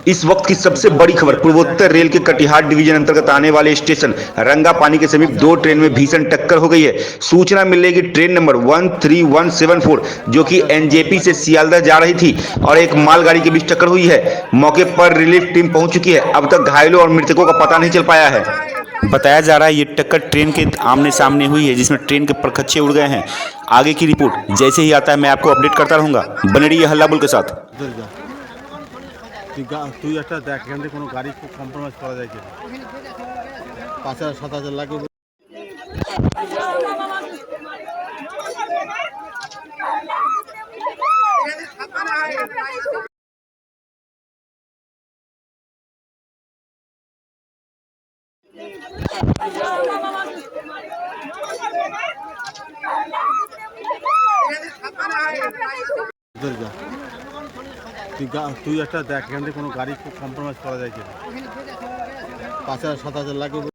इस वक्त की सबसे बड़ी खबर, पूर्वोत्तर रेल के कटिहार डिवीजन अंतर्गत आने वाले स्टेशन रंगापानी के समीप दो ट्रेन में भीषण टक्कर हो गई है। सूचना मिलने की ट्रेन नंबर 13174 जो कि एनजेपी से सियालदह जा रही थी और एक मालगाड़ी के बीच टक्कर हुई है। मौके पर रिलीफ टीम पहुंच चुकी है। अब तक घायलों और मृतकों का पता नहीं चल पाया है। बताया जा रहा है ये टक्कर ट्रेन के आमने सामने हुई है, जिसमें ट्रेन के परखच्चे उड़ गए हैं। आगे की रिपोर्ट जैसे ही आता है मैं आपको अपडेट करता रहूंगा। बने रहिए हल्ला बोल के साथ। তুই একটা দেখ এখান থেকে কোনো গাড়ি কম্প্রোমাইজ করা যায় কিনা। ৫,০০০ 7,০০০ লাগবে। তুই একটা দেখ এখান থেকে কোনো গাড়ি কম্প্রোমাইজ করা যায় কিনা। ৫,০০০ 7,০০০ লাগবে।